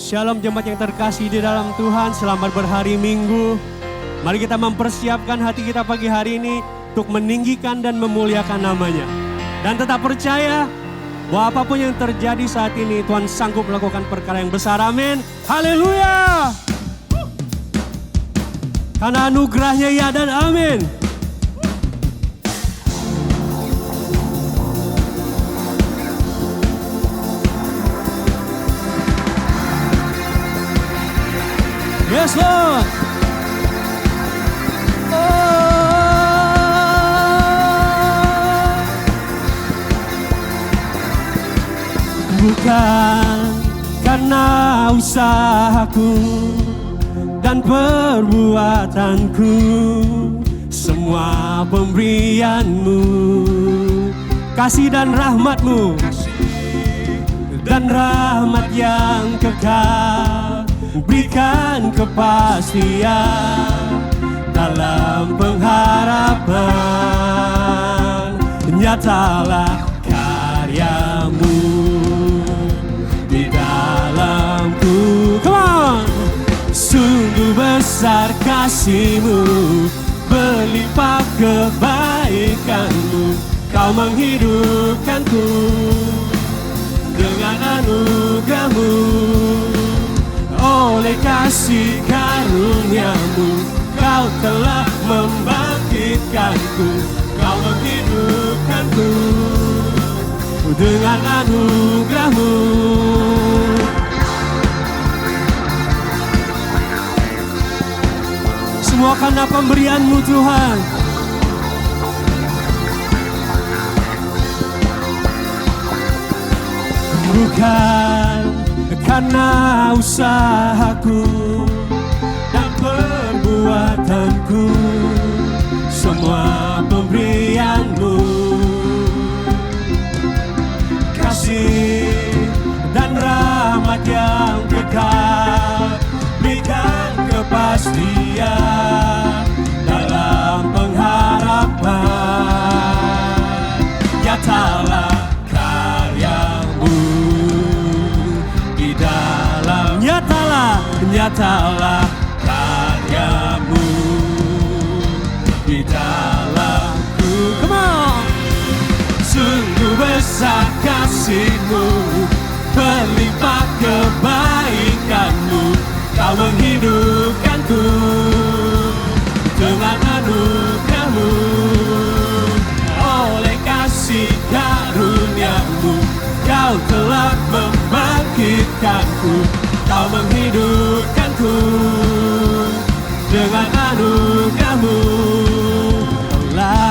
Shalom jemaat yang terkasih di dalam Tuhan, selamat berhari Minggu. Mari kita mempersiapkan hati kita pagi hari ini untuk meninggikan dan memuliakan namanya. Dan tetap percaya bahwa apapun yang terjadi saat ini Tuhan sanggup melakukan perkara yang besar, amin. Haleluya. Karena anugerahnya ya dan amin. Yes Lord. Bukan karena usahaku dan perbuatanku, semua pemberianmu, kasih dan rahmatmu, dan rahmat yang kekal. Berikan kepastian dalam pengharapan, nyatalah karyamu di dalamku. Come on! Sungguh besar kasih-Mu, berlimpah kebaikan-Mu, Kau menghidupkanku dengan anugerah-Mu. Oleh kasih karunia-Mu, Kau telah membangkitkanku, Kau menghidupkanku dengan anugerah-Mu. Semua karena pemberian-Mu Tuhan. Bukan karena usahaku dan perbuatanku, semua pemberian-Mu, kasih dan rahmat yang kekal. Berikan kepastian dalam pengharapan, nyatalah nyatalah karya-Mu di dalamku. Come on! Sungguh besar kasih-Mu, berlimpah kebaikan-Mu, Kau menghidupkanku dengan anugerah-Mu. Oleh kasih karunia-Mu, Kau telah membangkitkanku, Kau menghidupkanku dengan anugerah-Mu. Alive,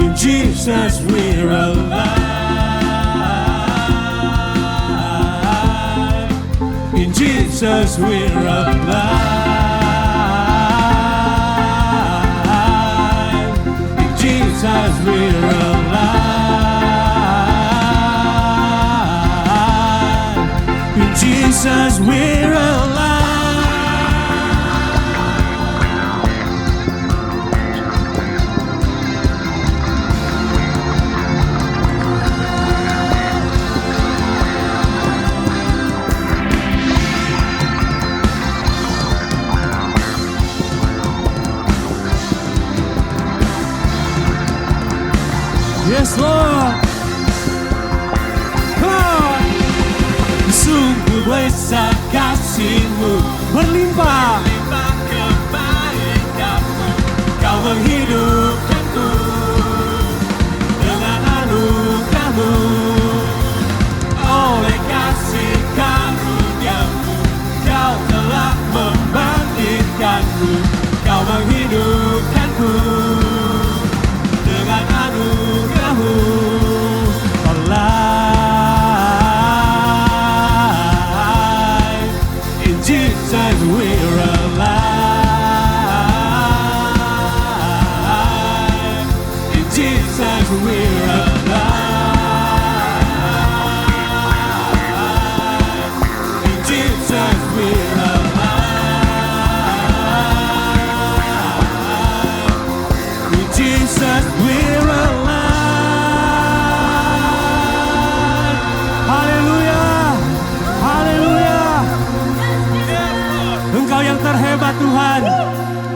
in Jesus we're alive. In Jesus we're alive. In Jesus we're alive. Jesus, we're alive. Yes, Lord. Come on. Sungguh besar kasih-Mu, berlimpah kebaikan-Mu,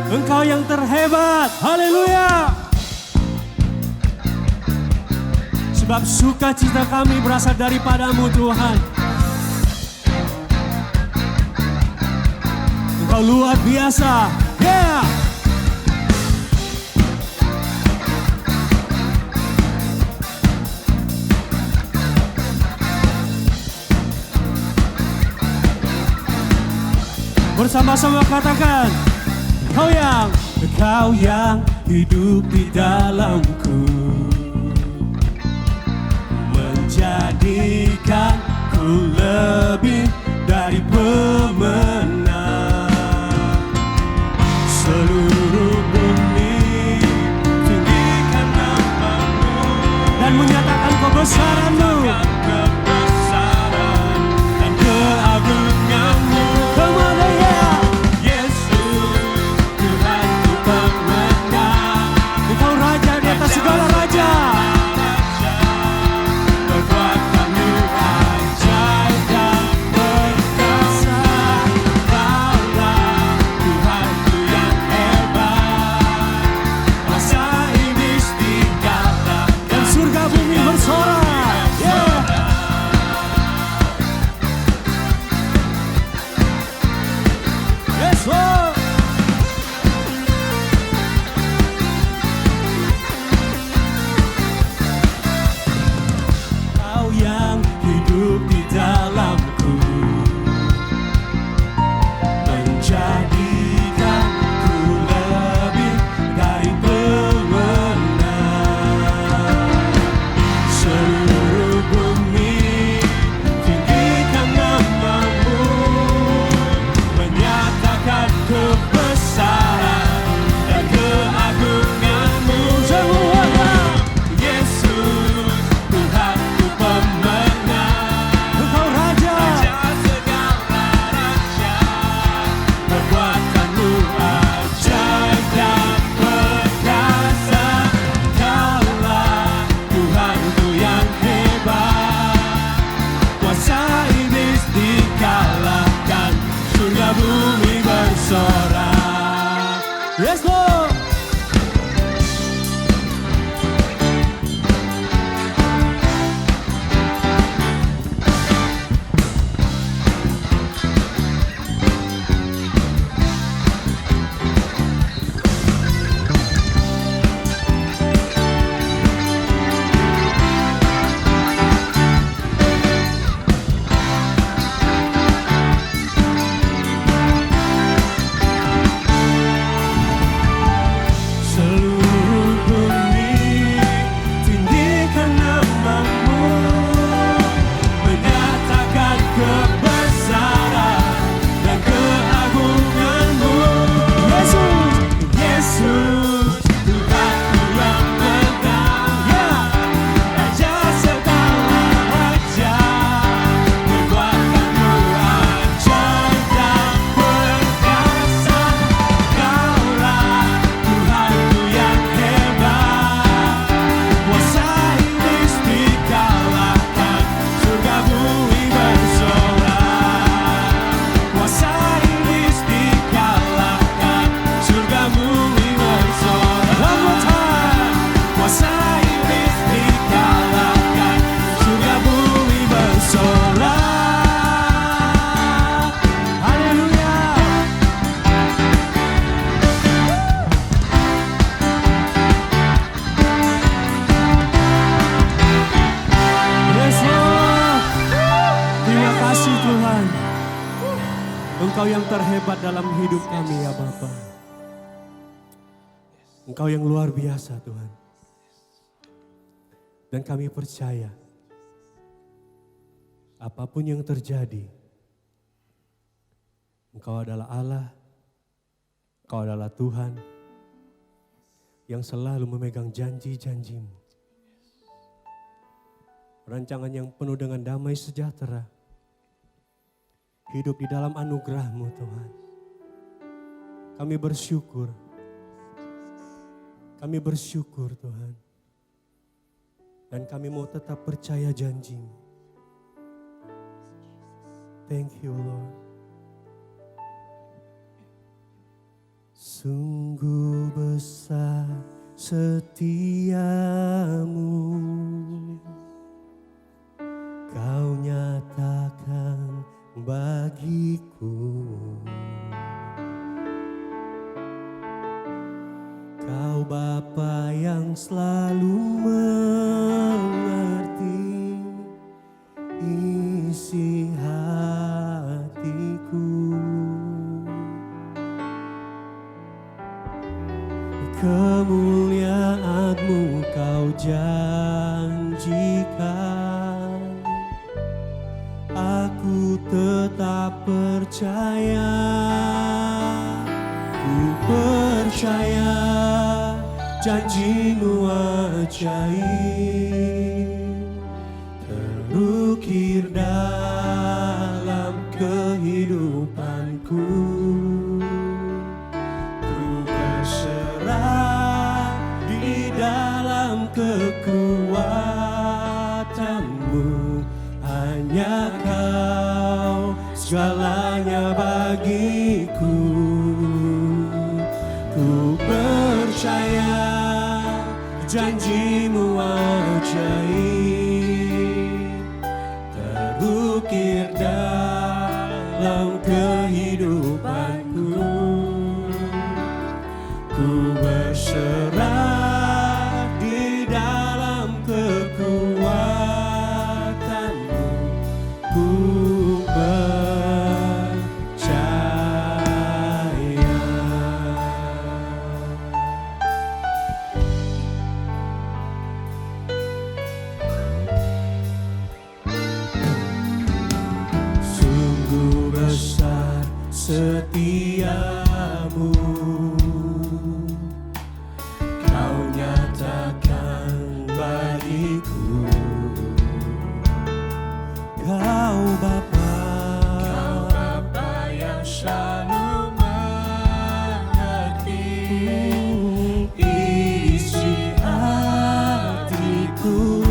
Engkau yang terhebat. Haleluya. Sebab sukacita kami berasal daripada-Mu Tuhan. Engkau luar biasa. Yeah. Bersama-sama katakan, Kau yang hidup di dalamku, menjadikan ku lebih dari pemenang. Seluruh bumi tinggikan nama-Mu dan menyatakan kebesaran-Mu dan keagungan-Mu. Kemana ya Yesus, Tuhanku pemenang. Engkau Raja di atas segala raja. Perbuatan-Mu ajaib dan perkasa. Kaulah Tuhanku yang hebat. Masa iblis dikalahkan dan surga bumi bersorak. Yeah. Yes, Lord. Kau yang hidup di dalamku, menjadikan ku lebih dari pemenang. Seluruh bumi tinggikan nama-Mu, menyatakan kebesaran dan keagungan-Mu. Semuanya Yesus, Tuhanku pemenang. Engkau Raja, segala raja. Perbuatan-Mu ajaib dan perkasa. Kaulah Tuhanku yang hebat. Kuasa iblis dikalahkan, surga bumi bersorak. Yes, Lord. Seluruh bumi tinggikan nama-Mu, menyatakan kebesaran dan keagungan-Mu. Yesus, Yesus, Tuhanku yang menang. Yeah. Raja segala raja. Perbuatan-Mu ajaib dan perkasa. Kaulah Tuhanku yang hebat. Kuasa iblis dikalahkan, surga bumi bersorak. Kuasa iblis dikalahkan, surga bumi bersorak. One more time. Kuasa iblis dikalahkan, surga bumi bersorak. Haleluya. Yes, Lord. Terima kasih Tuhan. Engkau yang terhebat dalam hidup kami ya Bapa. Engkau yang luar biasa Tuhan. Dan kami percaya apapun yang terjadi, Engkau adalah Allah, Engkau adalah Tuhan yang selalu memegang janji-janji-Mu. Rancangan yang penuh dengan damai sejahtera. Hidup di dalam anugerah-Mu Tuhan. Kami bersyukur. Kami bersyukur Tuhan. Dan kami mau tetap percaya janji-Mu. Thank you Lord. Sungguh besar setiamu, Kau nyatakan bagiku. Kau Bapa yang selalu mengerti isi hatiku. Kemuliaan-Mu Kau janjikan, aku tetap percaya. Ku percaya janji-Mu ajaib, terukir dalam kehidupanku. Ku berserah di dalam kekuatan-Mu, hanya Kau segalanya bagiku. Ku percaya janji-Mu ajaib, terukir dalam kehidupanku. Ku berserah di dalam kekuatan-Mu. Ku setiamu, Kau nyatakan bagiku. Kau Bapa yang selalu mengerti isi hatiku.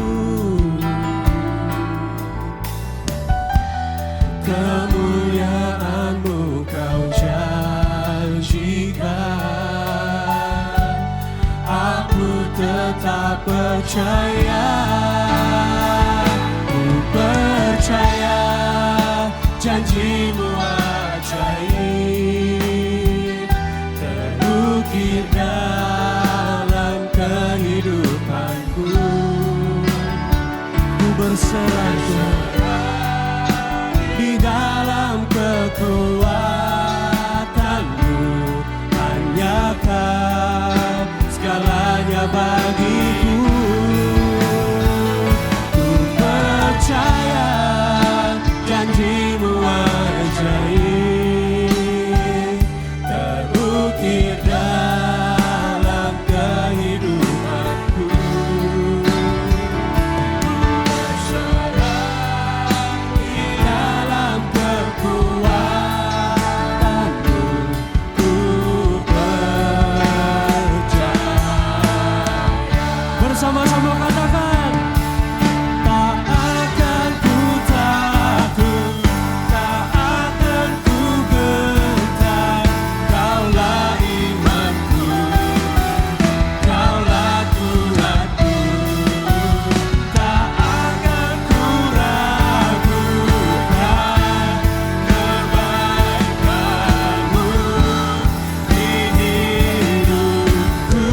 Kemuliaan-Mu Kau janjikan, aku tetap percaya. Ku percaya janji-Mu ajaib, terukir dalam kehidupanku. Ku berserah di dalam kekuatan-Mu, hanya Kau segalanya bagiku. Ku percaya janji-Mu ajaib, terukir dalam kehidupanku. Sama-sama katakan, tak akan ku takut, tak akan ku gentar. Kaulah imanku, Kaulah Tuhanku, tak akan ku ragukan kebaikan-Mu di hidupku.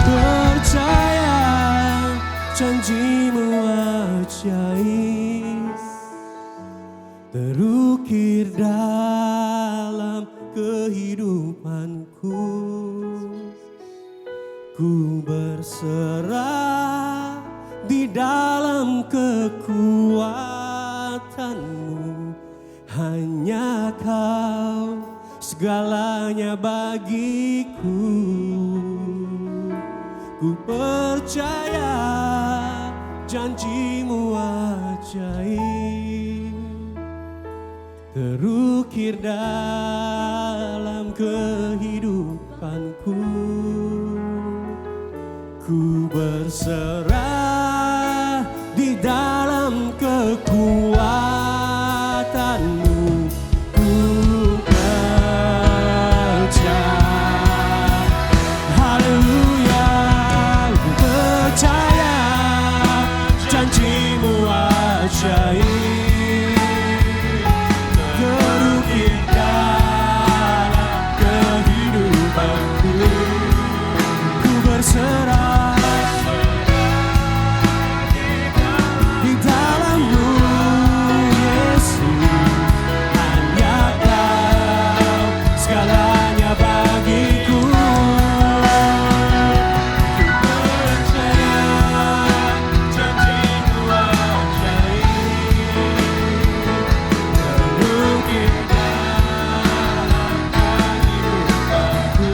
percaya janjimu ajaib terukir dalam kehidupanku. Ku berserah di dalam kekuatanmu. Hanya Kau segalanya bagiku. Ku percaya janjimu ajaib terukir dalam kehidupanku. Ku berserah di dalam kekuatanmu. Ku percaya, haleluya, ku percaya janjimu ajaib terukir dalam kehidupanku. Ku berserah di dalam-Mu, Yesus. Hanya Kau segalanya bagiku. Ku percaya janjimu ajaib terukir dalam kehidupanku.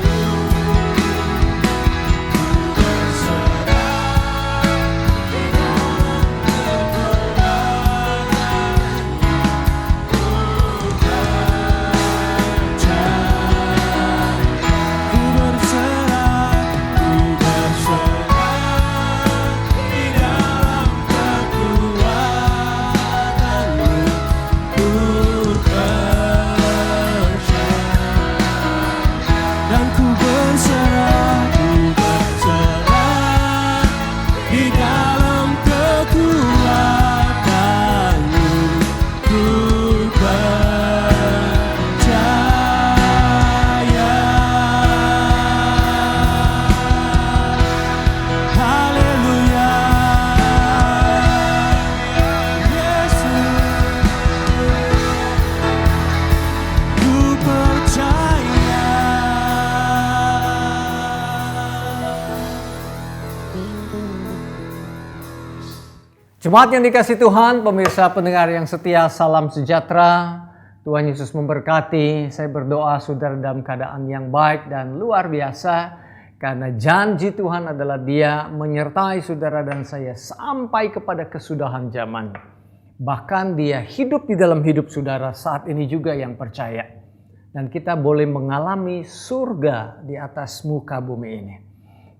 Jemaat yang dikasihi Tuhan, pemirsa pendengar yang setia, salam sejahtera. Tuhan Yesus memberkati. Saya berdoa saudara dalam keadaan yang baik dan luar biasa. Karena janji Tuhan adalah Dia menyertai saudara dan saya sampai kepada kesudahan zaman. Bahkan Dia hidup di dalam hidup saudara saat ini juga yang percaya. Dan kita boleh mengalami surga di atas muka bumi ini.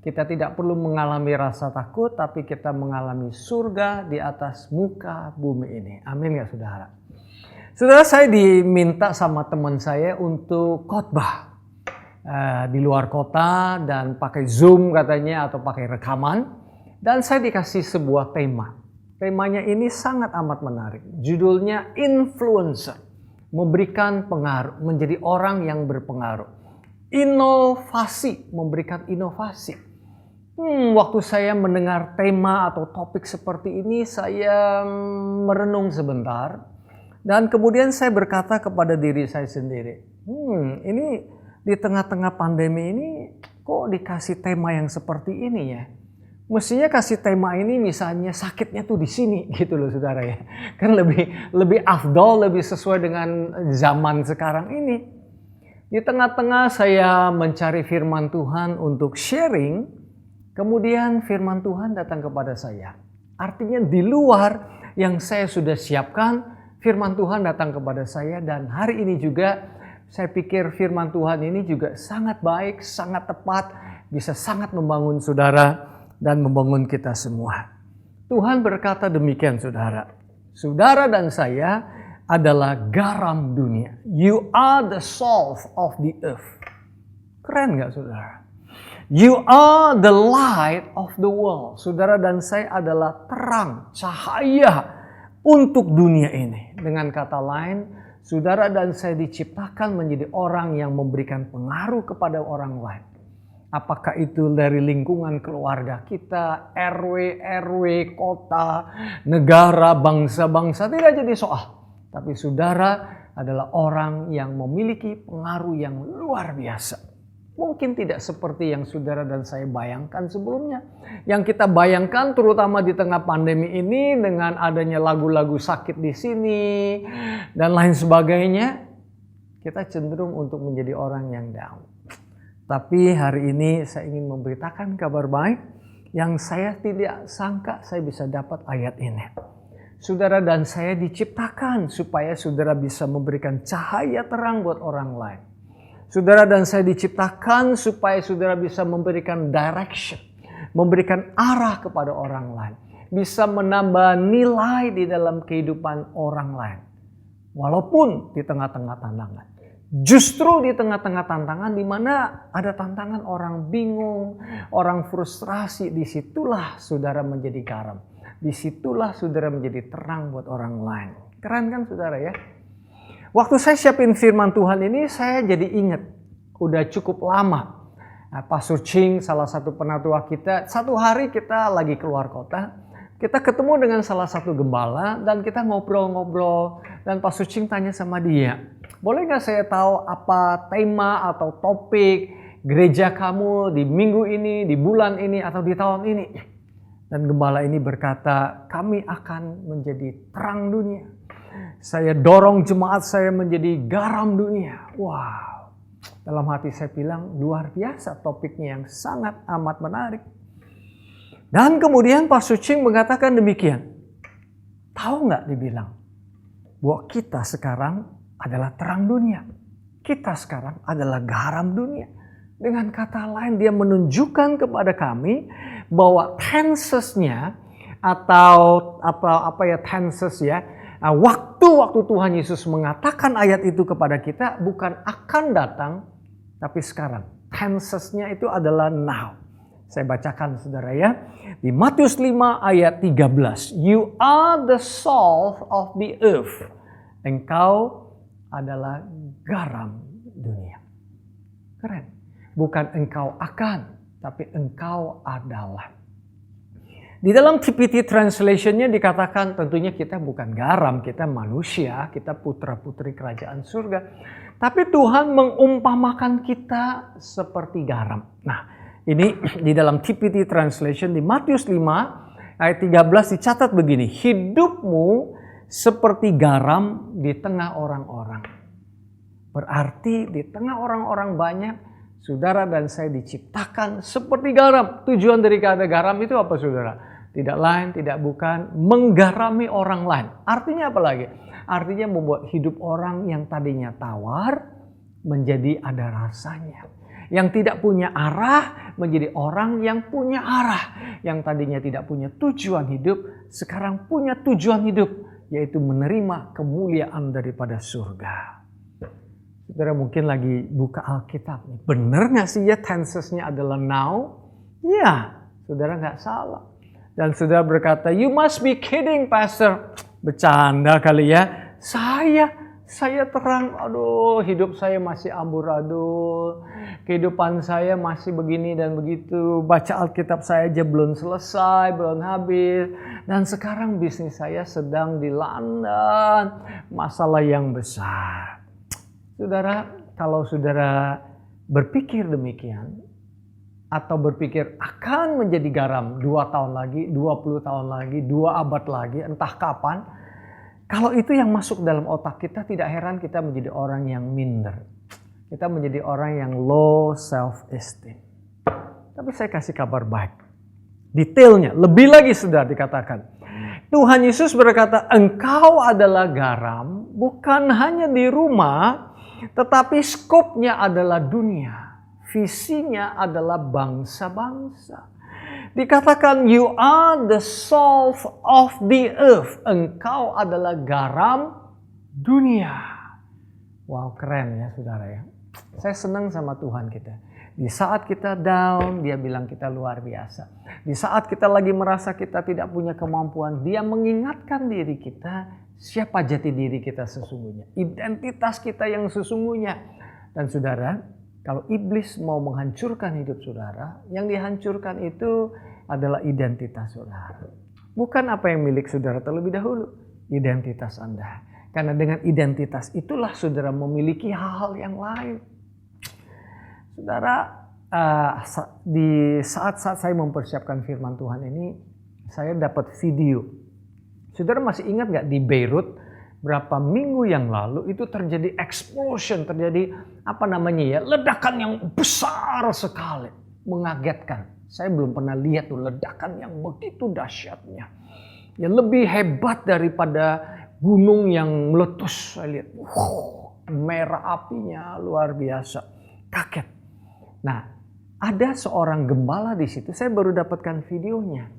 Kita tidak perlu mengalami rasa takut, tapi kita mengalami surga di atas muka bumi ini. Amin ya saudara. Saudara, saya diminta sama teman saya untuk khotbah di luar kota dan pakai Zoom katanya atau pakai rekaman. Dan saya dikasih sebuah tema. Temanya ini sangat amat menarik. Judulnya influencer. Memberikan pengaruh, menjadi orang yang berpengaruh. Inovasi, memberikan inovasi. Waktu saya mendengar tema atau topik seperti ini, saya merenung sebentar. Dan kemudian saya berkata kepada diri saya sendiri, ini di tengah-tengah pandemi ini kok dikasih tema yang seperti ini ya? Mestinya kasih tema ini misalnya sakitnya tuh di sini gitu loh saudara ya. Kan lebih afdol, lebih sesuai dengan zaman sekarang ini. Di tengah-tengah saya mencari firman Tuhan untuk sharing. Kemudian firman Tuhan datang kepada saya. Artinya di luar yang saya sudah siapkan, firman Tuhan datang kepada saya. Dan hari ini juga saya pikir firman Tuhan ini juga sangat baik, sangat tepat. Bisa sangat membangun saudara dan membangun kita semua. Tuhan berkata demikian saudara. Saudara dan saya adalah garam dunia. You are the salt of the earth. Keren gak saudara? You are the light of the world. Saudara dan saya adalah terang, cahaya untuk dunia ini. Dengan kata lain, saudara dan saya diciptakan menjadi orang yang memberikan pengaruh kepada orang lain. Apakah itu dari lingkungan keluarga kita, RW, kota, negara, bangsa-bangsa, tidak jadi soal. Tapi saudara adalah orang yang memiliki pengaruh yang luar biasa. Mungkin tidak seperti yang saudara dan saya bayangkan sebelumnya. Yang kita bayangkan terutama di tengah pandemi ini dengan adanya lagu-lagu sakit di sini dan lain sebagainya. Kita cenderung untuk menjadi orang yang down. Tapi hari ini saya ingin memberitakan kabar baik yang saya tidak sangka saya bisa dapat ayat ini. Saudara dan saya diciptakan supaya saudara bisa memberikan cahaya terang buat orang lain. Saudara dan saya diciptakan supaya saudara bisa memberikan direction, memberikan arah kepada orang lain. Bisa menambah nilai di dalam kehidupan orang lain. Walaupun di tengah-tengah tantangan. Justru di tengah-tengah tantangan di mana ada tantangan orang bingung, orang frustrasi, disitulah saudara menjadi garam. Disitulah saudara menjadi terang buat orang lain. Keren kan saudara ya? Waktu saya siapin firman Tuhan ini, saya jadi ingat. Udah cukup lama. Nah, Pastor Ching, salah satu penatua kita, satu hari kita lagi keluar kota. Kita ketemu dengan salah satu gembala dan kita ngobrol-ngobrol. Dan Pastor Ching tanya sama dia, boleh gak saya tahu apa tema atau topik gereja kamu di minggu ini, di bulan ini, atau di tahun ini? Dan gembala ini berkata, kami akan menjadi terang dunia. Saya dorong jemaat saya menjadi garam dunia. Wow. Dalam hati saya bilang, luar biasa topiknya yang sangat amat menarik. Dan kemudian Pastor Ching mengatakan demikian. Tahu nggak dibilang? Bahwa kita sekarang adalah terang dunia. Kita sekarang adalah garam dunia. Dengan kata lain dia menunjukkan kepada kami bahwa tensesnya atau tenses ya. Nah, waktu Tuhan Yesus mengatakan ayat itu kepada kita bukan akan datang, tapi sekarang. Tensesnya itu adalah now. Saya bacakan saudara ya. Di Matius 5 ayat 13. You are the salt of the earth. Engkau adalah garam dunia. Keren. Bukan engkau akan, tapi engkau adalah. Di dalam TPT translation-nya dikatakan tentunya kita bukan garam, kita manusia, kita putra-putri kerajaan surga. Tapi Tuhan mengumpamakan kita seperti garam. Nah, ini di dalam TPT translation di Matius 5 ayat 13 dicatat begini. Hidupmu seperti garam di tengah orang-orang. Berarti di tengah orang-orang banyak, saudara dan saya diciptakan seperti garam. Tujuan dari kata garam itu apa saudara? Tidak lain, tidak bukan, menggarami orang lain. Artinya apa lagi? Artinya membuat hidup orang yang tadinya tawar, menjadi ada rasanya. Yang tidak punya arah, menjadi orang yang punya arah. Yang tadinya tidak punya tujuan hidup, sekarang punya tujuan hidup. Yaitu menerima kemuliaan daripada surga. Saudara mungkin lagi buka Alkitab. Benar gak sih ya tensesnya adalah now? Ya, saudara gak salah. Dan saudara berkata, you must be kidding pastor. Bercanda kali ya. Saya terang, aduh hidup saya masih amburadul. Kehidupan saya masih begini dan begitu. Baca Alkitab saya aja belum selesai, belum habis. Dan sekarang bisnis saya sedang dilanda masalah yang besar. Saudara, kalau saudara berpikir demikian, atau berpikir akan menjadi garam 2 tahun lagi, 20 tahun lagi, 2 abad lagi, entah kapan. Kalau itu yang masuk dalam otak kita, tidak heran kita menjadi orang yang minder. Kita menjadi orang yang low self-esteem. Tapi saya kasih kabar baik. Detailnya, lebih lagi sudah dikatakan. Tuhan Yesus berkata, engkau adalah garam, bukan hanya di rumah, tetapi skopnya adalah dunia. Visinya adalah bangsa-bangsa. Dikatakan you are the salt of the earth. Engkau adalah garam dunia. Wow, keren ya saudara ya. Saya senang sama Tuhan kita. Di saat kita down, dia bilang kita luar biasa. Di saat kita lagi merasa kita tidak punya kemampuan, dia mengingatkan diri kita siapa jati diri kita sesungguhnya. Identitas kita yang sesungguhnya. Dan saudara, Kalau iblis mau menghancurkan hidup saudara, yang dihancurkan itu adalah identitas saudara. Bukan apa yang milik saudara terlebih dahulu, identitas Anda. Karena dengan identitas itulah saudara memiliki hal-hal yang lain. Saudara, di saat-saat saya mempersiapkan firman Tuhan ini, saya dapat video. Saudara masih ingat gak di Beirut, berapa minggu yang lalu itu terjadi explosion, terjadi ledakan yang besar sekali, mengagetkan. Saya belum pernah lihat tuh ledakan yang begitu dahsyatnya. Yang lebih hebat daripada gunung yang meletus. Saya lihat, merah apinya luar biasa. Kaget. Nah, ada seorang gembala di situ. Saya baru dapatkan videonya.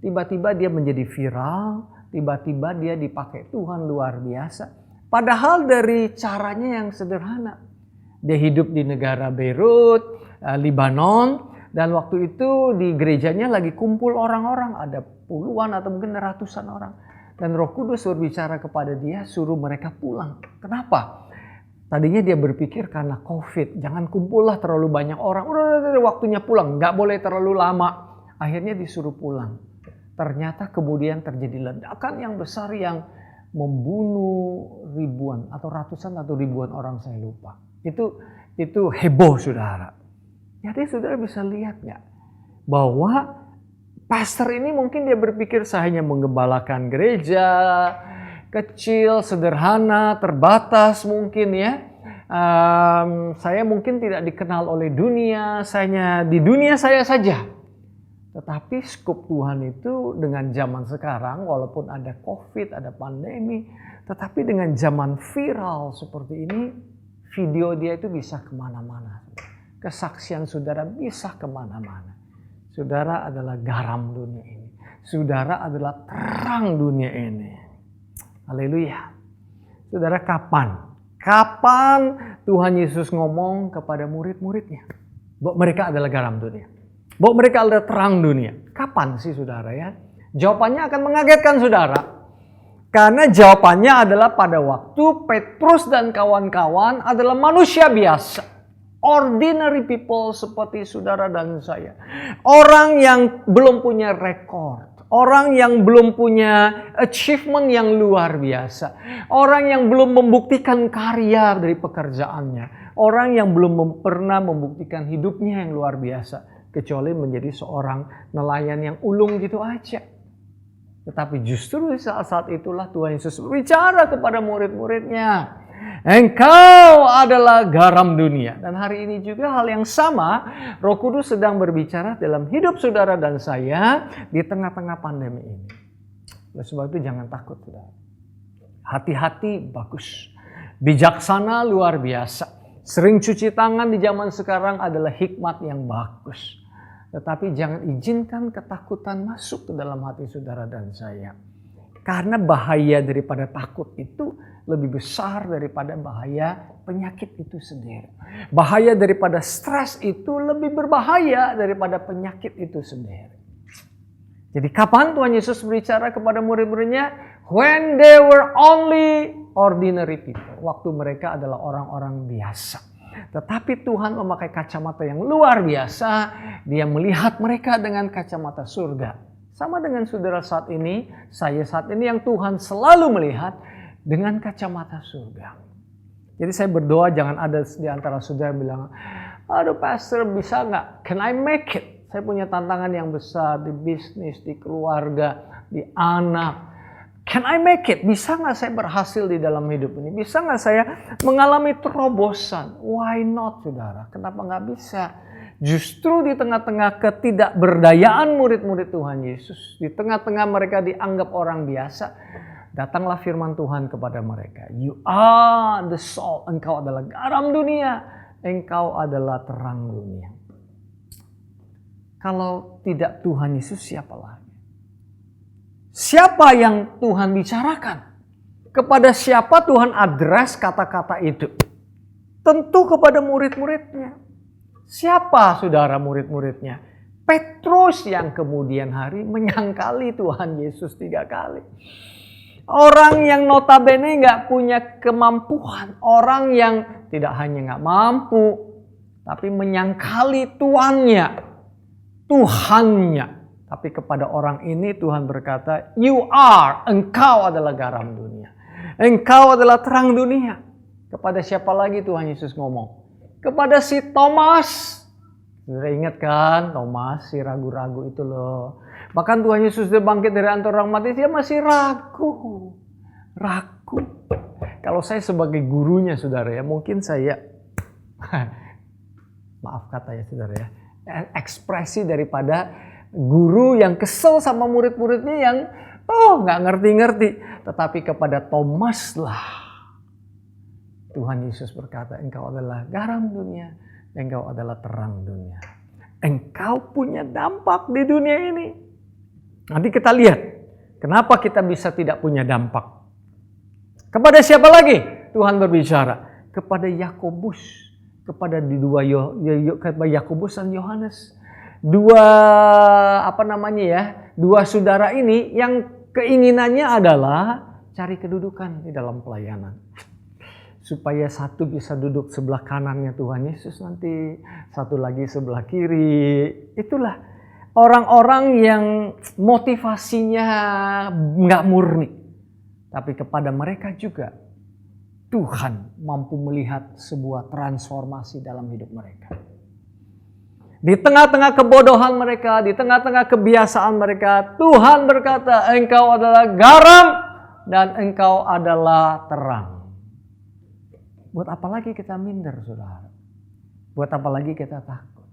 Tiba-tiba dia menjadi viral. Tiba-tiba dia dipakai Tuhan luar biasa. Padahal dari caranya yang sederhana. Dia hidup di negara Beirut, Lebanon. Dan waktu itu di gerejanya lagi kumpul orang-orang. Ada puluhan atau mungkin ratusan orang. Dan Roh Kudus berbicara kepada dia, suruh mereka pulang. Kenapa? Tadinya dia berpikir karena COVID. Jangan kumpullah terlalu banyak orang. Udah waktunya pulang. Nggak boleh terlalu lama. Akhirnya disuruh pulang. Ternyata kemudian terjadi ledakan yang besar yang membunuh ribuan atau ratusan atau ribuan orang, saya lupa. Itu heboh saudara. Jadi saudara bisa lihat nggak bahwa pastor ini mungkin dia berpikir saya hanya menggembalakan gereja kecil, sederhana, terbatas mungkin ya. Saya mungkin tidak dikenal oleh dunia, di dunia saya saja. Tetapi skop Tuhan itu dengan zaman sekarang, walaupun ada COVID, ada pandemi, tetapi dengan zaman viral seperti ini, video dia itu bisa kemana-mana. Kesaksian saudara bisa kemana-mana. Saudara adalah garam dunia ini. Saudara adalah terang dunia ini. Haleluya. Saudara, kapan Tuhan Yesus ngomong kepada murid-muridnya bahwa mereka adalah garam dunia, bahwa mereka adalah terang dunia? Kapan sih saudara ya? Jawabannya akan mengagetkan saudara. Karena jawabannya adalah pada waktu Petrus dan kawan-kawan adalah manusia biasa. Ordinary people seperti saudara dan saya. Orang yang belum punya rekor. Orang yang belum punya achievement yang luar biasa. Orang yang belum membuktikan karya dari pekerjaannya. Orang yang belum pernah membuktikan hidupnya yang luar biasa. Kecuali menjadi seorang nelayan yang ulung gitu aja. Tetapi justru di saat-saat itulah Tuhan Yesus berbicara kepada murid-muridnya. Engkau adalah garam dunia. Dan hari ini juga hal yang sama, Roh Kudus sedang berbicara dalam hidup saudara dan saya di tengah-tengah pandemi ini. Oleh sebab itu jangan takut, saudara. Hati-hati bagus. Bijaksana luar biasa. Sering cuci tangan di zaman sekarang adalah hikmat yang bagus. Tetapi jangan izinkan ketakutan masuk ke dalam hati saudara dan saya. Karena bahaya daripada takut itu lebih besar daripada bahaya penyakit itu sendiri. Bahaya daripada stres itu lebih berbahaya daripada penyakit itu sendiri. Jadi kapan Tuhan Yesus berbicara kepada murid-muridnya? When they were only ordinary people. Waktu mereka adalah orang-orang biasa. Tetapi Tuhan memakai kacamata yang luar biasa. Dia melihat mereka dengan kacamata surga. Sama dengan saudara saat ini, saya saat ini yang Tuhan selalu melihat dengan kacamata surga. Jadi saya berdoa jangan ada di antara saudara bilang, aduh pastor bisa nggak? Can I make it? Saya punya tantangan yang besar di bisnis, di keluarga, di anak. Can I make it? Bisa nggak saya berhasil di dalam hidup ini? Bisa nggak saya mengalami terobosan? Why not saudara? Kenapa nggak bisa? Justru di tengah-tengah ketidakberdayaan murid-murid Tuhan Yesus, di tengah-tengah mereka dianggap orang biasa, datanglah firman Tuhan kepada mereka. You are the salt. Engkau adalah garam dunia. Engkau adalah terang dunia. Kalau tidak Tuhan Yesus, siapa lagi? Siapa yang Tuhan bicarakan? Kepada siapa Tuhan address kata-kata itu? Tentu kepada murid-muridnya. Siapa saudara murid-muridnya? Petrus yang kemudian hari menyangkali Tuhan Yesus 3 kali. Orang yang notabene gak punya kemampuan. Orang yang tidak hanya gak mampu, tapi menyangkali tuannya, Tuhannya. Tapi kepada orang ini Tuhan berkata, engkau adalah garam dunia. Engkau adalah terang dunia. Kepada siapa lagi Tuhan Yesus ngomong? Kepada si Thomas. Sudah ingat kan Thomas, si ragu-ragu itu loh. Bahkan Tuhan Yesus sudah bangkit dari antara orang mati, dia masih ragu. Ragu. Kalau saya sebagai gurunya saudara ya, mungkin saya, maaf kata ya saudara ya, ekspresi daripada guru yang kesel sama murid-muridnya yang nggak ngerti-ngerti. Tetapi kepada Thomas lah Tuhan Yesus berkata, engkau adalah garam dunia, engkau adalah terang dunia. Engkau punya dampak di dunia ini. Nanti kita lihat kenapa kita bisa tidak punya dampak. Kepada siapa lagi Tuhan berbicara? Kepada Yakobus, kepada Yakobus dan Yohanes. Dua saudara ini yang keinginannya adalah cari kedudukan di dalam pelayanan. Supaya satu bisa duduk sebelah kanannya Tuhan Yesus nanti, satu lagi sebelah kiri. Itulah orang-orang yang motivasinya nggak murni. Tapi kepada mereka juga Tuhan mampu melihat sebuah transformasi dalam hidup mereka. Di tengah-tengah kebodohan mereka, di tengah-tengah kebiasaan mereka, Tuhan berkata, engkau adalah garam dan engkau adalah terang. Buat apa lagi kita minder, saudara? Buat apa lagi kita takut?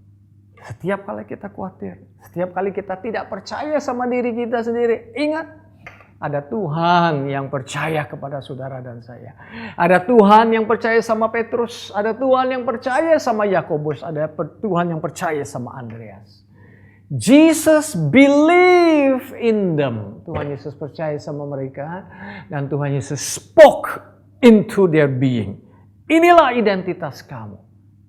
Setiap kali kita khawatir, setiap kali kita tidak percaya sama diri kita sendiri, ingat, ada Tuhan yang percaya kepada saudara dan saya. Ada Tuhan yang percaya sama Petrus, ada Tuhan yang percaya sama Yakobus, ada Tuhan yang percaya sama Andreas. Jesus believe in them. Tuhan Yesus percaya sama mereka dan Tuhan Yesus spoke into their being. Inilah identitas kamu.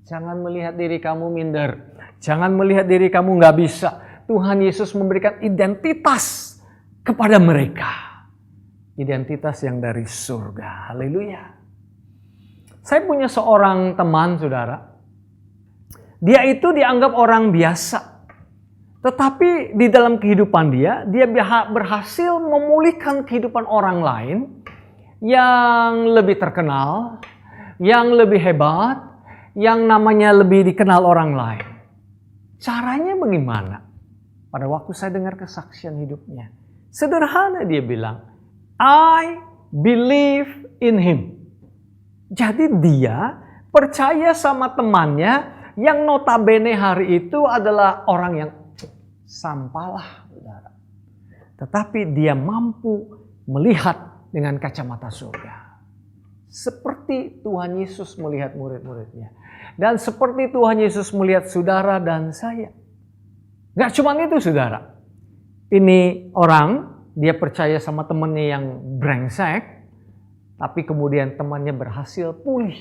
Jangan melihat diri kamu minder. Jangan melihat diri kamu nggak bisa. Tuhan Yesus memberikan identitas kepada mereka. Identitas yang dari surga. Haleluya. Saya punya seorang teman, saudara. Dia itu dianggap orang biasa. Tetapi di dalam kehidupan dia berhasil memulihkan kehidupan orang lain yang lebih terkenal, yang lebih hebat, yang namanya lebih dikenal orang lain. Caranya bagaimana? Pada waktu saya dengar kesaksian hidupnya, sederhana dia bilang, I believe in him. Jadi dia percaya sama temannya yang notabene hari itu adalah orang yang sampahlah, saudara. Tetapi dia mampu melihat dengan kacamata surga. Seperti Tuhan Yesus melihat murid-muridnya. Dan seperti Tuhan Yesus melihat saudara dan saya. Gak cuma itu saudara. Ini orang, dia percaya sama temannya yang brengsek. Tapi kemudian temannya berhasil pulih.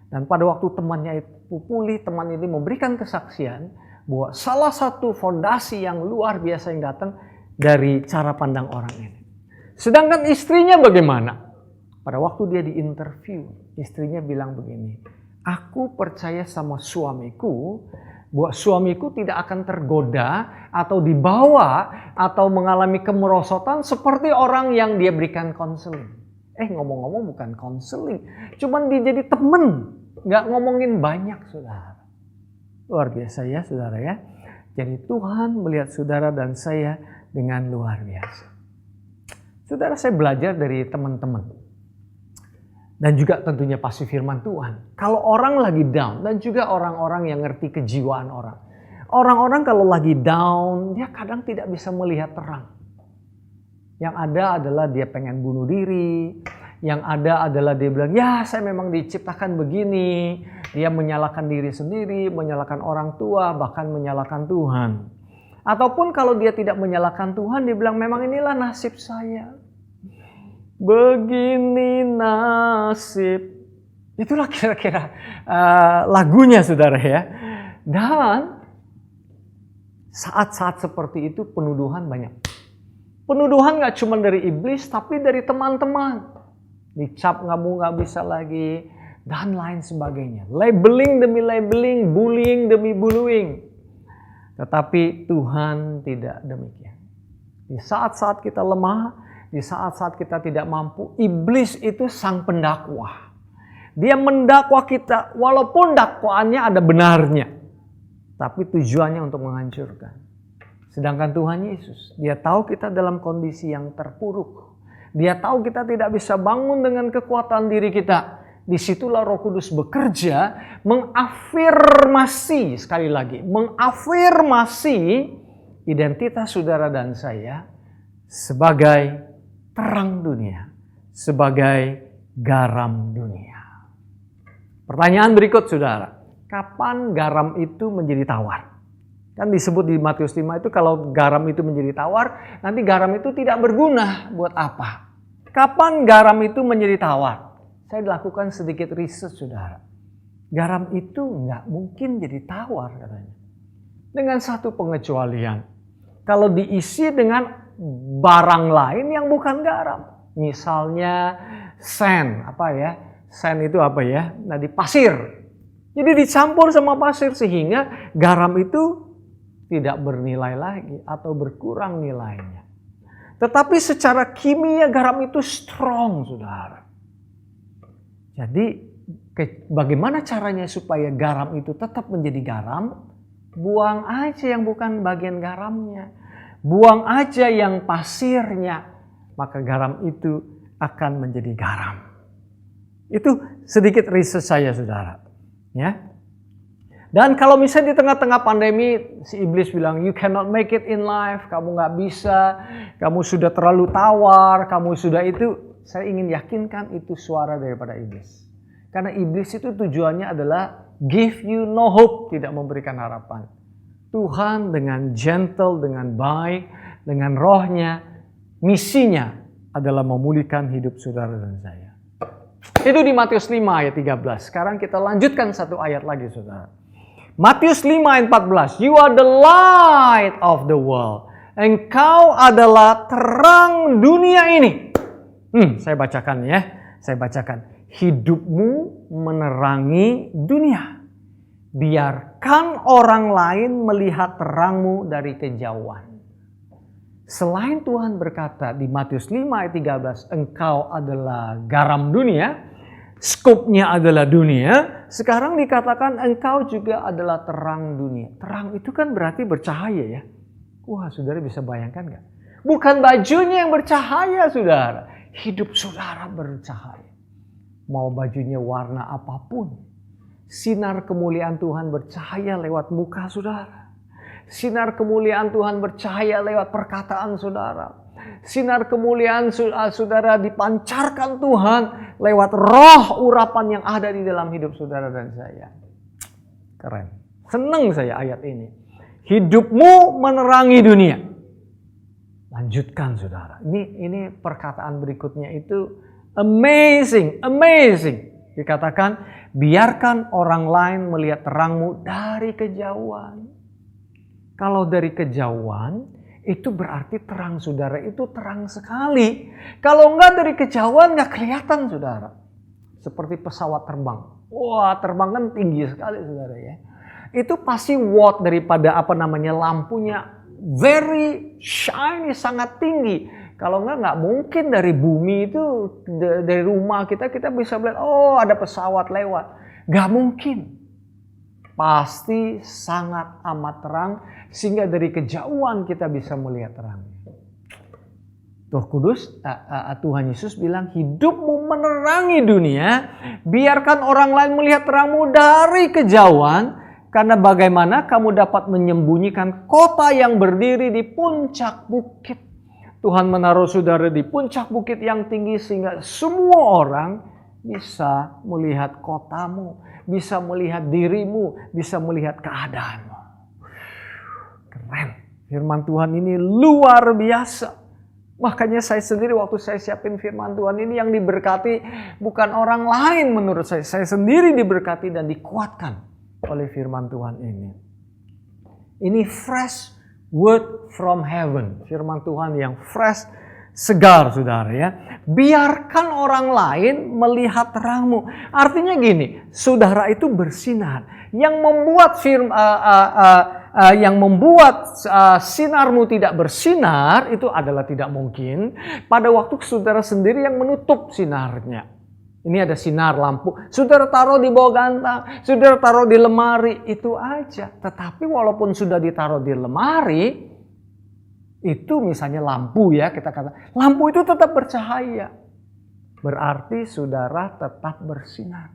Dan pada waktu temannya itu pulih, teman ini memberikan kesaksian bahwa salah satu fondasi yang luar biasa yang datang dari cara pandang orang ini. Sedangkan istrinya bagaimana? Pada waktu dia diinterview, istrinya bilang begini, aku percaya sama suamiku bahwa suamiku tidak akan tergoda atau dibawa atau mengalami kemerosotan seperti orang yang dia berikan konseling. Ngomong-ngomong bukan konseling, cuman dia jadi temen, nggak ngomongin banyak, saudara. Luar biasa ya, saudara ya. Jadi Tuhan melihat saudara dan saya dengan luar biasa. Saudara, saya belajar dari teman-teman. Dan juga tentunya pasti firman Tuhan. Kalau orang lagi down dan juga orang-orang yang ngerti kejiwaan orang. Orang-orang kalau lagi down, dia kadang tidak bisa melihat terang. Yang ada adalah dia pengen bunuh diri. Yang ada adalah dia bilang, ya saya memang diciptakan begini. Dia menyalahkan diri sendiri, menyalahkan orang tua, bahkan menyalahkan Tuhan. Ataupun kalau dia tidak menyalahkan Tuhan, dia bilang memang inilah nasib saya. Begini nasib. Itulah kira-kira lagunya, saudara ya. Dan saat-saat seperti itu penuduhan banyak. Penuduhan gak cuma dari iblis, tapi dari teman-teman. Dicap kamu gak bisa lagi, dan lain sebagainya. Labeling demi labeling, bullying demi bullying. Tetapi Tuhan tidak demikian. Di saat-saat kita lemah, di saat-saat kita tidak mampu, iblis itu sang pendakwah. Dia mendakwa kita walaupun dakwaannya ada benarnya. Tapi tujuannya untuk menghancurkan. Sedangkan Tuhan Yesus, dia tahu kita dalam kondisi yang terpuruk. Dia tahu kita tidak bisa bangun dengan kekuatan diri kita. Disitulah Roh Kudus bekerja mengafirmasi, sekali lagi, mengafirmasi identitas saudara dan saya sebagai terang dunia, sebagai garam dunia. Pertanyaan berikut saudara, kapan garam itu menjadi tawar? Kan disebut di Matius 5 itu kalau garam itu menjadi tawar, nanti garam itu tidak berguna buat apa? Kapan garam itu menjadi tawar? Saya lakukan sedikit riset saudara. Garam itu nggak mungkin jadi tawar katanya. Dengan satu pengecualian. Kalau diisi dengan barang lain yang bukan garam. Misalnya sand, apa ya? Sand itu apa ya? Nah, di pasir. Jadi dicampur sama pasir sehingga garam itu tidak bernilai lagi atau berkurang nilainya. Tetapi secara kimia garam itu strong saudara. Jadi bagaimana caranya supaya garam itu tetap menjadi garam? Buang aja yang bukan bagian garamnya. Buang aja yang pasirnya. Maka garam itu akan menjadi garam. Itu sedikit riset saya saudara. Ya. Dan kalau misalnya di tengah-tengah pandemi si iblis bilang you cannot make it in life. Kamu gak bisa. Kamu sudah terlalu tawar. Kamu sudah itu. Saya ingin yakinkan itu suara daripada iblis. Karena iblis itu tujuannya adalah give you no hope, tidak memberikan harapan. Tuhan dengan gentle, dengan baik, dengan rohnya, misinya adalah memulihkan hidup saudara dan saya. Itu di Matius 5 ayat 13. Sekarang kita lanjutkan satu ayat lagi saudara. Matius 5 ayat 14. You are the light of the world. Engkau adalah terang dunia ini. Saya bacakan ya. Saya bacakan. Hidupmu menerangi dunia. Biarkan orang lain melihat terangmu dari kejauhan. Selain Tuhan berkata di Matius 5 ayat 13. Engkau adalah garam dunia. Skopnya adalah dunia. Sekarang dikatakan engkau juga adalah terang dunia. Terang itu kan berarti bercahaya ya. Wah saudara bisa bayangkan gak? Bukan bajunya yang bercahaya saudara. Hidup saudara bercahaya. Mau bajunya warna apapun. Sinar kemuliaan Tuhan bercahaya lewat muka saudara. Sinar kemuliaan Tuhan bercahaya lewat perkataan saudara. Sinar kemuliaan saudara dipancarkan Tuhan lewat roh urapan yang ada di dalam hidup saudara dan saya. Keren. Senang saya ayat ini. Hidupmu menerangi dunia. Lanjutkan saudara. Ini perkataan berikutnya itu amazing, amazing. Dikatakan, biarkan orang lain melihat terangmu dari kejauhan. Kalau dari kejauhan, itu berarti terang saudara itu terang sekali. Kalau enggak dari kejauhan enggak kelihatan saudara. Seperti pesawat terbang. Wah terbang kan tinggi sekali saudara ya. Itu pasti watt daripada lampunya very shiny, sangat tinggi. Kalau enggak mungkin dari bumi itu, dari rumah kita bisa melihat, oh ada pesawat lewat. Enggak mungkin. Pasti sangat amat terang, sehingga dari kejauhan kita bisa melihat terangnya. Roh Kudus, Tuhan Yesus bilang, hidupmu menerangi dunia, biarkan orang lain melihat terangmu dari kejauhan, karena bagaimana kamu dapat menyembunyikan kota yang berdiri di puncak bukit. Tuhan menaruh saudara di puncak bukit yang tinggi sehingga semua orang bisa melihat kotamu, bisa melihat dirimu, bisa melihat keadaanmu. Keren. Firman Tuhan ini luar biasa. Makanya saya sendiri waktu saya siapin firman Tuhan ini yang diberkati bukan orang lain menurut saya. Saya sendiri diberkati dan dikuatkan oleh firman Tuhan ini. Ini fresh word from heaven. Firman Tuhan yang fresh segar, saudara ya. Biarkan orang lain melihat terangmu. Artinya gini, saudara itu bersinar. Yang membuat sinarmu tidak bersinar itu adalah tidak mungkin pada waktu saudara sendiri yang menutup sinarnya. Ini ada sinar lampu, saudara taruh di bawah gantang, saudara taruh di lemari, itu aja. Tetapi walaupun sudah ditaruh di lemari, itu misalnya lampu ya, kita kata lampu itu tetap bercahaya. Berarti saudara tetap bersinar.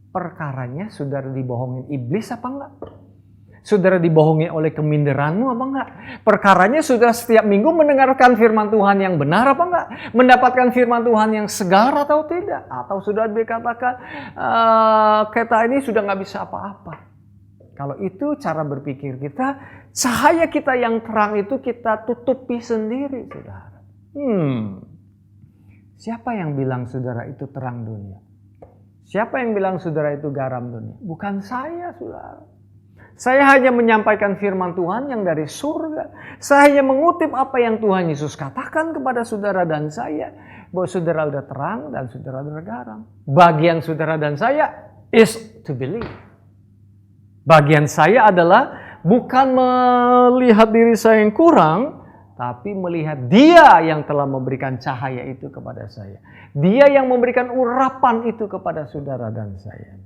Perkaranya saudara dibohongin iblis apa enggak? Saudara dibohongi oleh keminderanmu apa enggak? Perkaranya saudara setiap minggu mendengarkan firman Tuhan yang benar apa enggak? Mendapatkan firman Tuhan yang segar atau tidak? Atau sudah dikatakan kita ini sudah nggak bisa apa-apa. Kalau itu cara berpikir kita, cahaya kita yang terang itu kita tutupi sendiri, saudara. Siapa yang bilang saudara itu terang dunia? Siapa yang bilang saudara itu garam dunia? Bukan saya, saudara. Saya hanya menyampaikan firman Tuhan yang dari surga. Saya hanya mengutip apa yang Tuhan Yesus katakan kepada saudara dan saya. Bahwa saudara sudah terang dan saudara sudah garam. Bagian saudara dan saya is to believe. Bagian saya adalah bukan melihat diri saya yang kurang, tapi melihat Dia yang telah memberikan cahaya itu kepada saya. Dia yang memberikan urapan itu kepada saudara dan saya.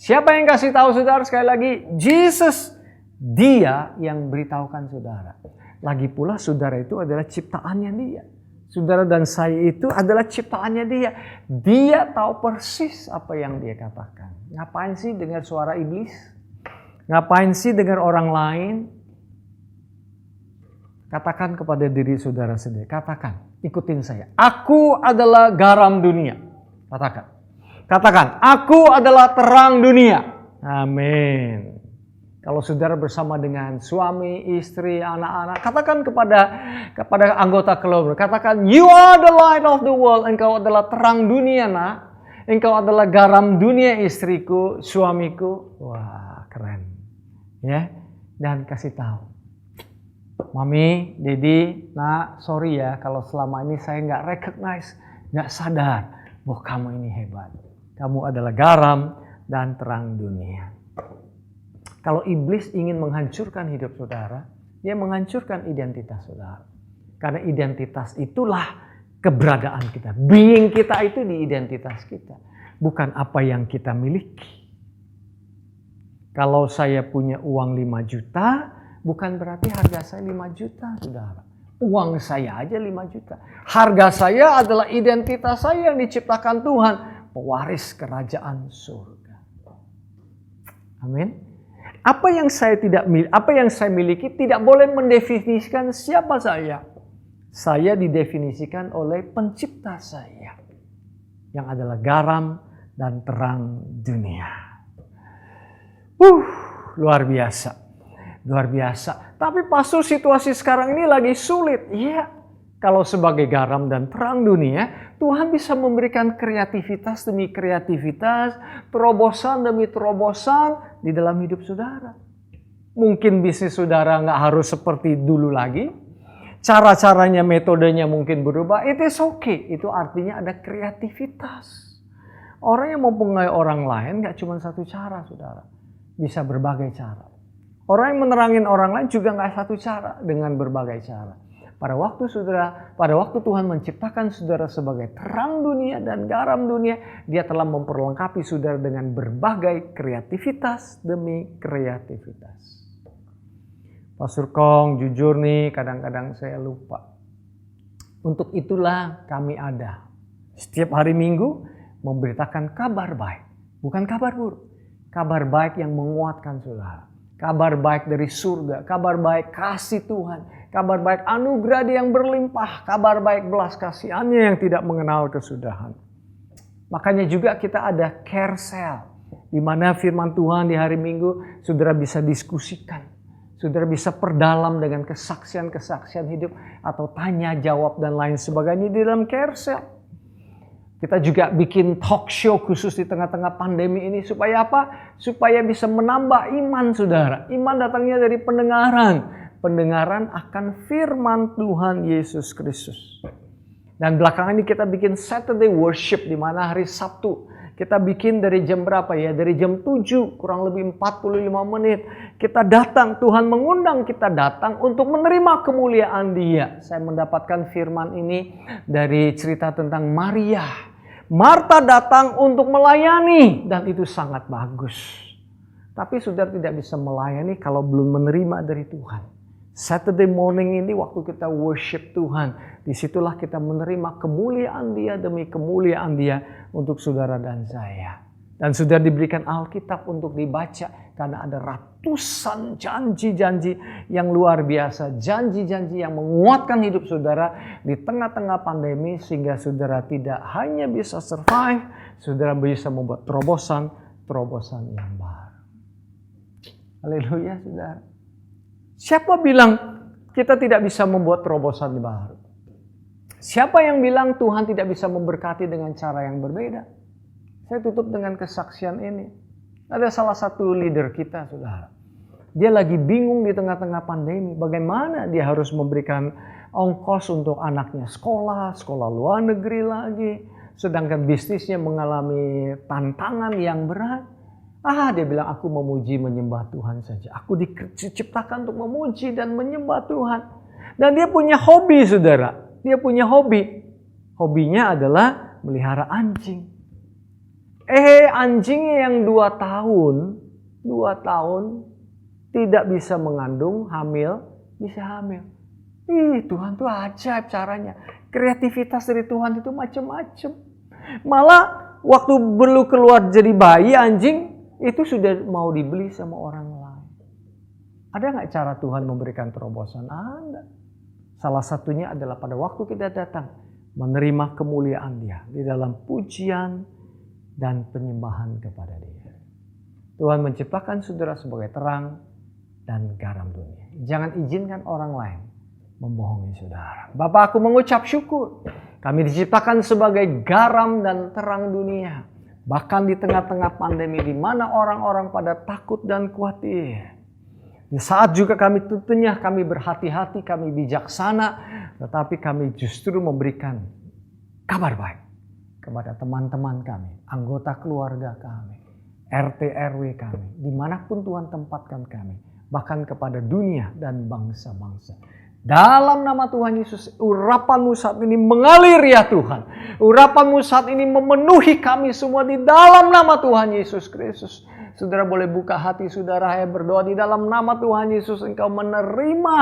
Siapa yang kasih tahu saudara? Sekali lagi, Jesus. Dia yang beritahukan saudara. Lagi pula saudara itu adalah ciptaannya Dia. Saudara dan saya itu adalah ciptaannya Dia. Dia tahu persis apa yang Dia katakan. Ngapain sih dengar suara iblis? Ngapain sih dengar orang lain? Katakan kepada diri saudara sendiri. Katakan, ikutin saya. Aku adalah garam dunia. Katakan. Katakan, aku adalah terang dunia. Amin. Kalau saudara bersama dengan suami, istri, anak-anak, katakan kepada anggota keluarga, katakan, you are the light of the world. Engkau adalah terang dunia, nak. Engkau adalah garam dunia, istriku, suamiku. Wah, keren. Ya, dan kasih tahu. Mami, Dedi, nak, sorry ya kalau selama ini saya nggak recognize, nggak sadar bahwa kamu ini hebat. Kamu adalah garam dan terang dunia. Kalau iblis ingin menghancurkan hidup saudara, dia menghancurkan identitas saudara. Karena identitas itulah keberadaan kita. Being kita itu di identitas kita. Bukan apa yang kita miliki. Kalau saya punya uang 5 juta, bukan berarti harga saya 5 juta, saudara. Uang saya aja 5 juta. Harga saya adalah identitas saya yang diciptakan Tuhan. Pewaris kerajaan surga. Amin. Apa yang saya miliki tidak boleh mendefinisikan siapa saya. Saya didefinisikan oleh pencipta saya yang adalah garam dan terang dunia. Luar biasa. Luar biasa. Tapi pastor, situasi sekarang ini lagi sulit. Iya. Kalau sebagai garam dan terang dunia, Tuhan bisa memberikan kreativitas demi kreativitas, terobosan demi terobosan di dalam hidup saudara. Mungkin bisnis saudara nggak harus seperti dulu lagi. Cara-caranya, metodenya mungkin berubah. It is okay. Itu artinya ada kreativitas. Orang yang mempengaruhi orang lain nggak cuma satu cara, saudara. Bisa berbagai cara. Orang yang menerangin orang lain juga nggak satu cara, dengan berbagai cara. Pada waktu Tuhan menciptakan saudara sebagai terang dunia dan garam dunia, Dia telah memperlengkapi saudara dengan berbagai kreativitas demi kreativitas. Pastor Kong, jujur nih, kadang-kadang saya lupa. Untuk itulah kami ada. Setiap hari Minggu memberitakan kabar baik, bukan kabar buruk. Kabar baik yang menguatkan saudara. Kabar baik dari surga, kabar baik kasih Tuhan, kabar baik anugerah Dia yang berlimpah, kabar baik belas kasihannya yang tidak mengenal kesudahan. Makanya juga kita ada care cell, di mana firman Tuhan di hari Minggu saudara bisa diskusikan, saudara bisa perdalam dengan kesaksian-kesaksian hidup atau tanya jawab dan lain sebagainya di dalam care cell. Kita juga bikin talk show khusus di tengah-tengah pandemi ini. Supaya apa? Supaya bisa menambah iman saudara. Iman datangnya dari pendengaran. pendengaran akan firman Tuhan Yesus Kristus. Dan belakangan ini kita bikin Saturday Worship, di mana hari Sabtu kita bikin dari jam berapa ya? Dari jam 7 kurang lebih 45 menit. Kita datang, Tuhan mengundang kita datang untuk menerima kemuliaan Dia. Saya mendapatkan firman ini dari cerita tentang Maria. Marta datang untuk melayani dan itu sangat bagus. Tapi saudara tidak bisa melayani kalau belum menerima dari Tuhan. Saturday morning ini waktu kita worship Tuhan, disitulah kita menerima kemuliaan Dia demi kemuliaan Dia untuk saudara dan saya. Dan sudah diberikan Alkitab untuk dibaca karena ada ratusan janji-janji yang luar biasa. Janji-janji yang menguatkan hidup saudara di tengah-tengah pandemi sehingga saudara tidak hanya bisa survive, saudara bisa membuat terobosan yang baru. Haleluya saudara. Siapa bilang kita tidak bisa membuat terobosan baru? Siapa yang bilang Tuhan tidak bisa memberkati dengan cara yang berbeda? Saya tutup dengan kesaksian ini. Ada salah satu leader kita, saudara. Dia lagi bingung di tengah-tengah pandemi. Bagaimana dia harus memberikan ongkos untuk anaknya sekolah luar negeri lagi. Sedangkan bisnisnya mengalami tantangan yang berat. Dia bilang, aku memuji menyembah Tuhan saja. Aku diciptakan untuk memuji dan menyembah Tuhan. Dan dia punya hobi, saudara. Dia punya hobi. Hobinya adalah melihara anjing. Anjingnya yang 2 tahun tidak bisa mengandung, hamil, bisa hamil. Tuhan tuh ajaib caranya. Kreativitas dari Tuhan itu macam-macam. Malah waktu perlu keluar jadi bayi anjing, itu sudah mau dibeli sama orang lain. Ada nggak cara Tuhan memberikan terobosan? Ada. Salah satunya adalah pada waktu kita datang menerima kemuliaan Dia di dalam pujian dan penyembahan kepada Dia. Tuhan menciptakan saudara sebagai terang dan garam dunia. Jangan izinkan orang lain membohongi saudara. Bapa, aku mengucap syukur. Kami diciptakan sebagai garam dan terang dunia. Bahkan di tengah-tengah pandemi di mana orang-orang pada takut dan khawatir. Di saat juga tentunya kami berhati-hati, kami bijaksana. Tetapi kami justru memberikan kabar baik kepada teman-teman kami, anggota keluarga kami, RT RW kami, dimanapun Tuhan tempatkan kami. Bahkan kepada dunia dan bangsa-bangsa. Dalam nama Tuhan Yesus, urapan-Mu saat ini mengalir ya Tuhan. Urapan-Mu saat ini memenuhi kami semua di dalam nama Tuhan Yesus Kristus. Saudara boleh buka hati saudara, saya berdoa di dalam nama Tuhan Yesus. Engkau menerima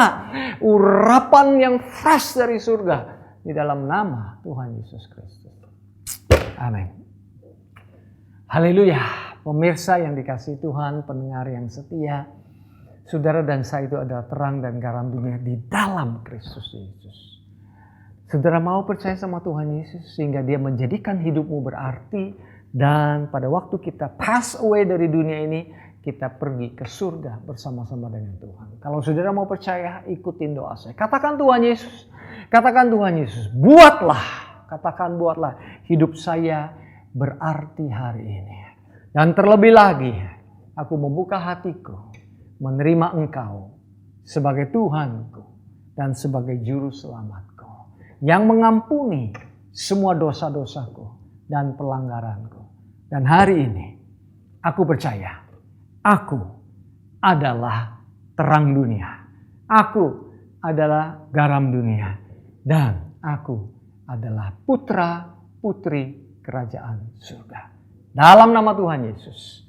urapan yang fresh dari surga. Di dalam nama Tuhan Yesus Kristus. Amin. Haleluya. Pemirsa yang dikasihi Tuhan, pendengar yang setia. Saudara dan saya itu adalah terang dan garam dunia di dalam Kristus Yesus. Saudara mau percaya sama Tuhan Yesus sehingga Dia menjadikan hidupmu berarti. Dan pada waktu kita pass away dari dunia ini, kita pergi ke surga bersama-sama dengan Tuhan. Kalau saudara mau percaya, ikutin doa saya. Katakan Tuhan Yesus, katakan Tuhan Yesus, buatlah hidup saya berarti hari ini. Dan terlebih lagi, aku membuka hatiku, menerima Engkau sebagai Tuhanku dan sebagai Juru Selamatku yang mengampuni semua dosa-dosaku dan pelanggaranku. Dan hari ini aku percaya aku adalah terang dunia. Aku adalah garam dunia. Dan aku adalah putra putri kerajaan surga. Dalam nama Tuhan Yesus.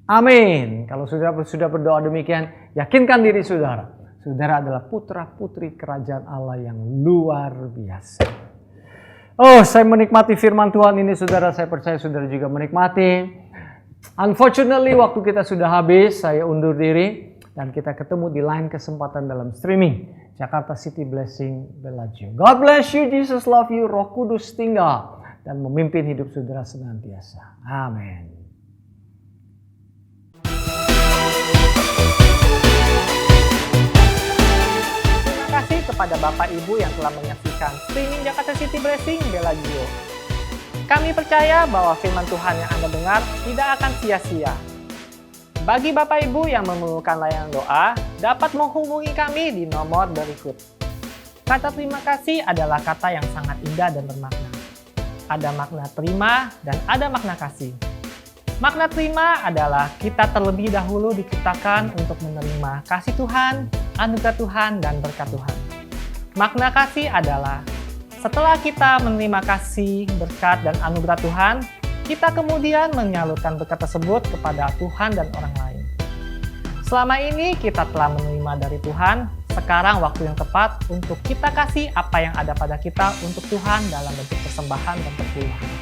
Amin. Kalau saudara sudah berdoa demikian, yakinkan diri saudara. Saudara adalah putra-putri kerajaan Allah yang luar biasa. Saya menikmati firman Tuhan ini saudara. Saya percaya saudara juga menikmati. Unfortunately waktu kita sudah habis. Saya undur diri. Dan kita ketemu di lain kesempatan dalam streaming. Jakarta City Blessing Bellagio. God bless you. Jesus love you. Roh Kudus tinggal. Dan memimpin hidup saudara senantiasa. Amin. Kepada Bapak Ibu yang telah menyaksikan streaming Jakarta City Blessing Bellagio. Kami percaya bahwa firman Tuhan yang Anda dengar tidak akan sia-sia. Bagi Bapak Ibu yang memerlukan layanan doa, dapat menghubungi kami di nomor berikut. Kata terima kasih adalah kata yang sangat indah dan bermakna. Ada makna terima dan ada makna kasih. Makna terima adalah kita terlebih dahulu diciptakan untuk menerima kasih Tuhan, anugerah Tuhan, dan berkat Tuhan. Makna kasih adalah setelah kita menerima kasih, berkat, dan anugerah Tuhan, kita kemudian menyalurkan berkat tersebut kepada Tuhan dan orang lain. Selama ini kita telah menerima dari Tuhan, sekarang waktu yang tepat untuk kita kasih apa yang ada pada kita untuk Tuhan dalam bentuk persembahan dan perpuluhan.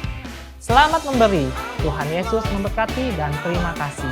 Selamat memberi, Tuhan Yesus memberkati dan terima kasih.